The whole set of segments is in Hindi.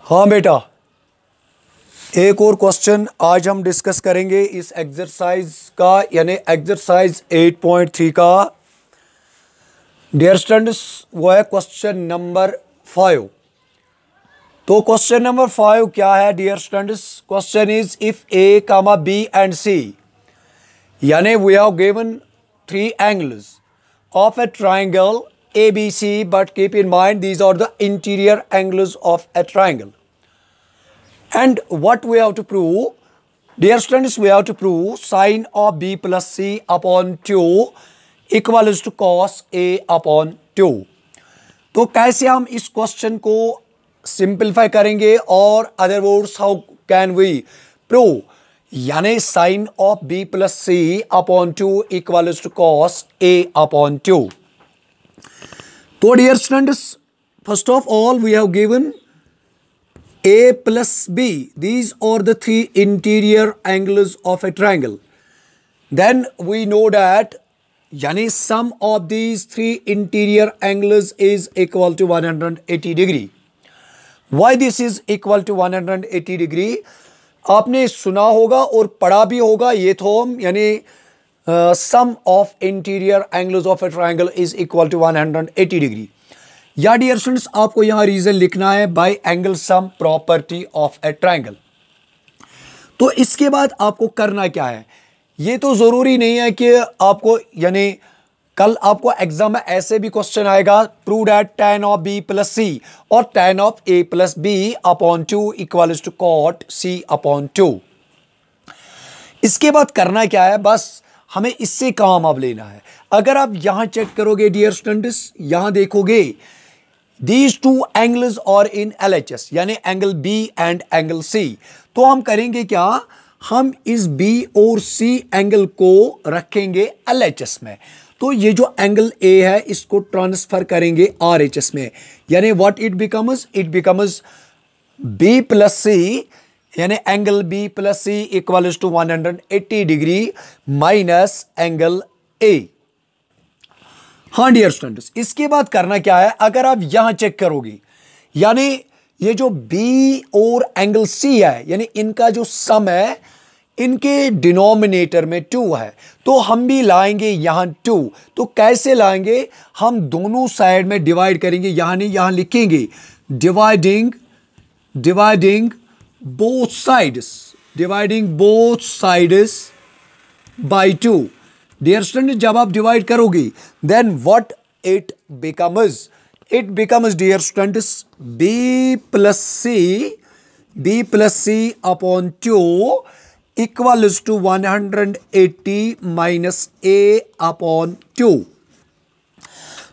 हाँ बेटा, एक और क्वेश्चन आज हम डिस्कस करेंगे इस एक्सरसाइज का, यानी एक्सरसाइज 8.3 का। डियर स्टूडेंट्स, वो है क्वेश्चन नंबर 5। तो क्वेश्चन नंबर 5 क्या है dear students? Question is if A comma B and C, यानी we have given 3 angles of a triangle ABC, but keep in mind these are the interior angles of a triangle. And what we have to prove, dear students, we have to prove sine of B plus C upon 2 equals to cos A upon 2. तो कैसे हम इस क्वेश्चन को सिंपलीफाई करेंगे और other words how can we prove, यानी sine of B plus C upon 2 equals to cos A upon 2. तो dear students, first of all we have given a plus b. These are the 3 interior angles of a triangle. Then we know that yani sum of these 3 interior angles is equal to 180 degree. Why this is equal to 180 degree? आपने सुना होगा और पढ़ा भी होगा ये थ्योरम, यानी sum of interior angles of a triangle is equal to 180 degree. या डियर स्टूडेंट्स, आपको यहां रीजन लिखना है bye angle sum property of A triangle. तो इसके बाद आपको करना क्या है, ये तो जरूरी नहीं है कि आपको, यानी कल आपको एग्जाम में ऐसे भी क्वेश्चन आएगा, prove that tan of b plus C और tan of a plus b upon 2 equals to cot c अपॉन 2. इसके बाद करना क्या है, बस हमें इससे काम अब लेना है. अगर आप यहां चेक करोगे डियर स्टूडेंट्स, यहां देखोगे These 2 angles are in LHS, यानी angle B and angle C. तो हम करेंगे क्या, हम इस B और C एंगल को रखेंगे LHS में. तो ये जो एंगल A है इसको ट्रांसफर करेंगे RHS में, यानी what it becomes, it becomes B plus C, यानी angle B plus C equals to 180 degree minus angle A. हाँ डियर स्टूडेंट्स, इसके बाद करना क्या है, अगर आप यहां चेक करोगे, यानी ये जो B और एंगल C है, यानी इनका जो सम है, इनके डिनोमिनेटर में 2 है, तो हम भी लाएंगे यहां 2. तो कैसे लाएंगे, हम दोनों साइड में डिवाइड करेंगे, यहां नहीं यहां लिखेंगे dividing both sides by 2. Dear student, जब आप डिवाइड करोगे then what it becomes dear students b plus C upon 2 equals to 180 minus a upon 2.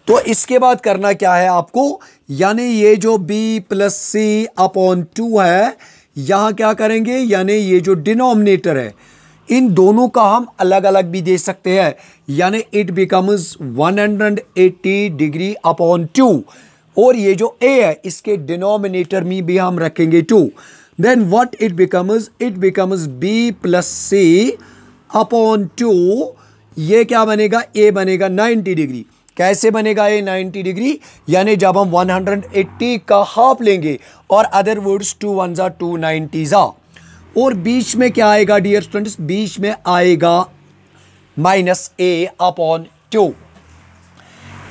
तो इसके बाद करना क्या है आपको, यानी ये जो b प्लस सी अपॉन 2 है, यहां क्या करेंगे, यानी ये जो डिनोमिनेटर है इन दोनों का हम अलग अलग भी दे सकते हैं, यानी इट बिकम्स 180 डिग्री अपॉन 2. और ये जो a है इसके डिनोमिनेटर में भी हम रखेंगे 2. Then what it becomes b plus C upon 2. ये क्या बनेगा, a बनेगा 90 डिग्री. कैसे बनेगा ये 90 डिग्री, यानी जब हम 180 का हाफ लेंगे और अदर वर्ड्स 2 1 जा 290 जा, और बीच में क्या आएगा डियर स्टूडेंट्स, बीच में आएगा माइनस a अपॉन 2.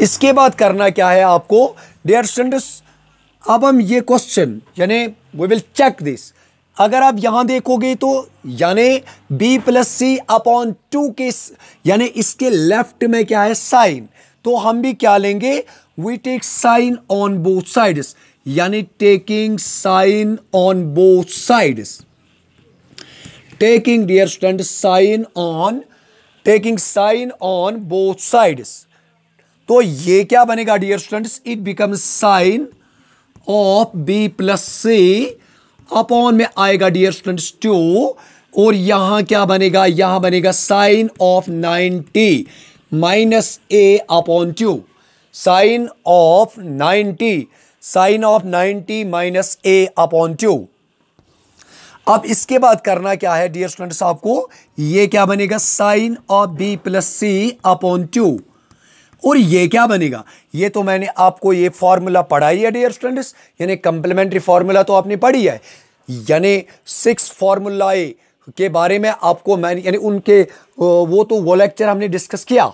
इसके बाद करना क्या है आपको डियर स्टूडेंट्स, अब हम ये क्वेश्चन, यानी वी विल चेक दिस. अगर आप यहां देखोगे तो यानी b प्लस सी अपॉन 2 के, यानी इसके लेफ्ट में क्या है, साइन. तो हम भी क्या लेंगे, we take sine on both sides, यानी taking sine on both sides. Taking dear students sign on both sides. तो ये क्या बनेगा dear students, it becomes sine of b plus C upon में आएगा डियर स्टूडेंट्स 2, और यहां क्या बनेगा, यहां बनेगा sine of 90 minus a upon 2. Sine of 90 minus a upon 2. अब इसके बाद करना क्या है डियर स्टूडेंट्स, आपको ये क्या बनेगा, sine of b plus C upon 2, और ये क्या बनेगा, ये तो मैंने आपको ये फॉर्मूला पढ़ाई है डियर स्टूडेंट्स, यानी कंप्लीमेंट्री फॉर्मूला तो आपने पढ़ी है, यानी 6 फॉर्मूलाए के बारे में आपको मैंने यानी उनके वो लेक्चर हमने डिस्कस किया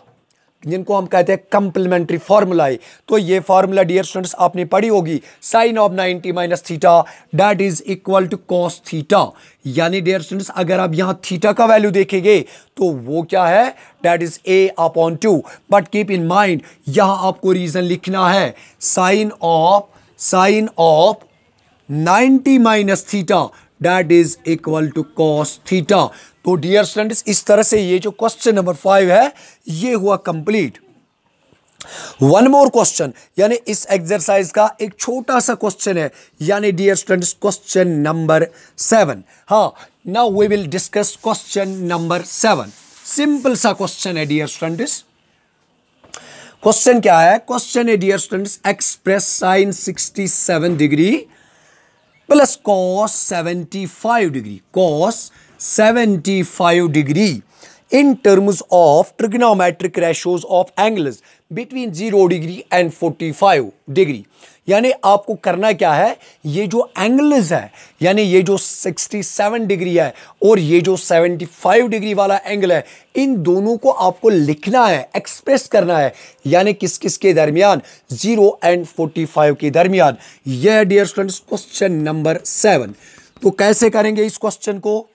जिनको हम कहते हैं कंप्लीमेंट्री फॉर्मूलाए। तो ये फॉर्मूला डियर स्टूडेंट्स आपने पढ़ी होगी, sine of 90 minus theta that is equal to cos theta. यानी डियर स्टूडेंट्स अगर आप यहां थीटा का वैल्यू देखेंगे तो वो क्या है, that is a upon 2। But keep in mind यहां आपको रीजन लिखना है, sine of 90 minus theta that is equal to cos theta. तो डियर स्टूडेंट्स इस तरह से ये जो क्वेश्चन नंबर 5 है ये हुआ कंप्लीट। वन मोर क्वेश्चन, यानी इस एक्सरसाइज का एक छोटा सा क्वेश्चन है, यानी डियर स्टूडेंट्स क्वेश्चन नंबर 7। हाँ, now we will discuss question number 7। Simple सा क्वेश्चन है डियर स्टूडेंट्स। क्वेश्चन क्या है, क्वेश्चन है dear students express sine 67 degree plus cos 75 degree, cos 75 degree in terms of trigonometric ratios of angles between 0 degree and 45 degree। यानी आपको करना क्या है, ये जो एंगल्स है यानी ये जो 67 डिग्री है और ये जो 75 डिग्री वाला एंगल है, इन दोनों को आपको लिखना है, एक्सप्रेस करना है, यानी किस किस के दरमियान, 0 एंड 45 के दरमियान। यह डियर स्टूडेंट्स क्वेश्चन नंबर 7। तो कैसे करेंगे इस क्वेश्चन को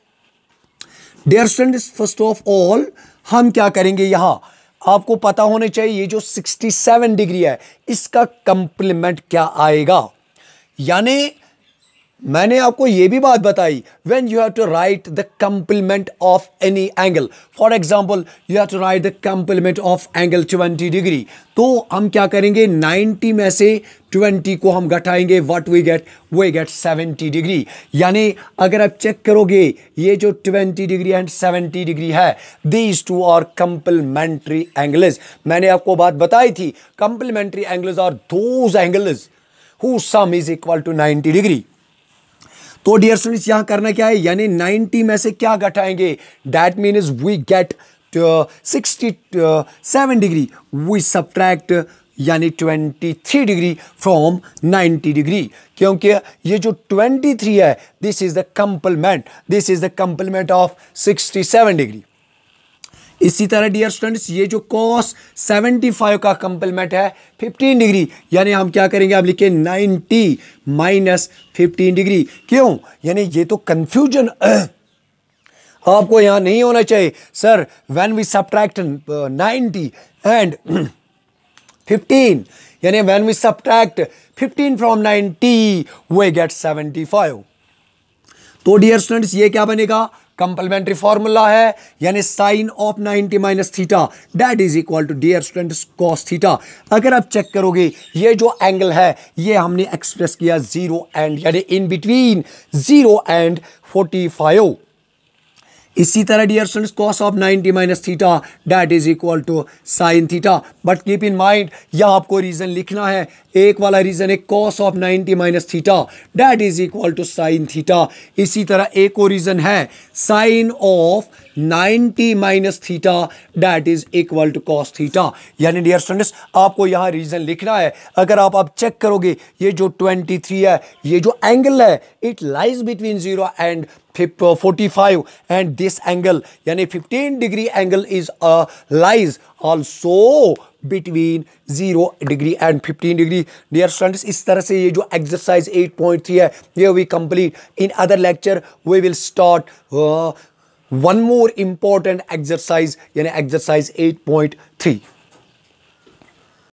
dear students, first of all हम क्या करेंगे, यहां आपको पता होना चाहिए ये जो 67 डिग्री है इसका कंप्लीमेंट क्या आएगा। यानी मैंने आपको यह भी बात बताई, when you have to write the complement of any angle, for example you have to write the complement of angle 20 degree, तो हम क्या करेंगे 90 में से 20 को हम घटाएंगे, व्हाट वी गेट 70 डिग्री। यानी अगर आप चेक करोगे ये जो 20 डिग्री एंड 70 डिग्री है, these two are complementary angles. मैंने आपको बात बताई थी, complementary angles are those angles whose sum is equal to 90 degree. तो डियर स्टूडेंट्स यहां करना क्या है, यानी 90 में से क्या घटाएंगे, that means we get 67 degree, we subtract यानी 23 डिग्री फ्रॉम 90 डिग्री, क्योंकि ये जो 23 है this is the complement of 67 degree. इसी तरह डियर स्टूडेंट्स ये जो cos 75 का कंप्लीमेंट है 15 डिग्री, यानी हम क्या करेंगे, आप लिखे 90 माइनस 15 डिग्री। क्यों, यानी ये तो कंफ्यूजन आपको यहां नहीं होना चाहिए, sir when we subtract 90 and 15, यानी when we subtract 15 from 90 we get 75। तो डियर स्टूडेंट्स ये क्या बनेगा, कंप्लीमेंट्री फॉर्मूला है, यानी sine of 90 minus theta that is equal to dear students cos theta. अगर आप चेक करोगे ये जो एंगल है ये हमने एक्सप्रेस किया 0 एंड यानी इन बिटवीन 0 एंड 45। इसी तरह dear students cos of 90 minus theta that is equal to sine theta. But keep in mind यहां आपको रीजन लिखना है, एक वाला रीजन है cos of 90 minus theta that is equal to sine theta. इसी तरह एक और रीजन है sine of 90 minus theta that is equal to cos theta. यानी डियर स्टूडेंट्स आपको यहां रीजन लिखना है। अगर आप चेक करोगे ये जो 23 है, ये जो एंगल है it lies between 0 and 45 and this angle यानी 15 degree angle is lies also between 0 degree and 15 degree। dear students इस तरह से ये जो exercise 8.3 है ये we complete। in other lecture we will start one more important exercise यानी exercise 8.3।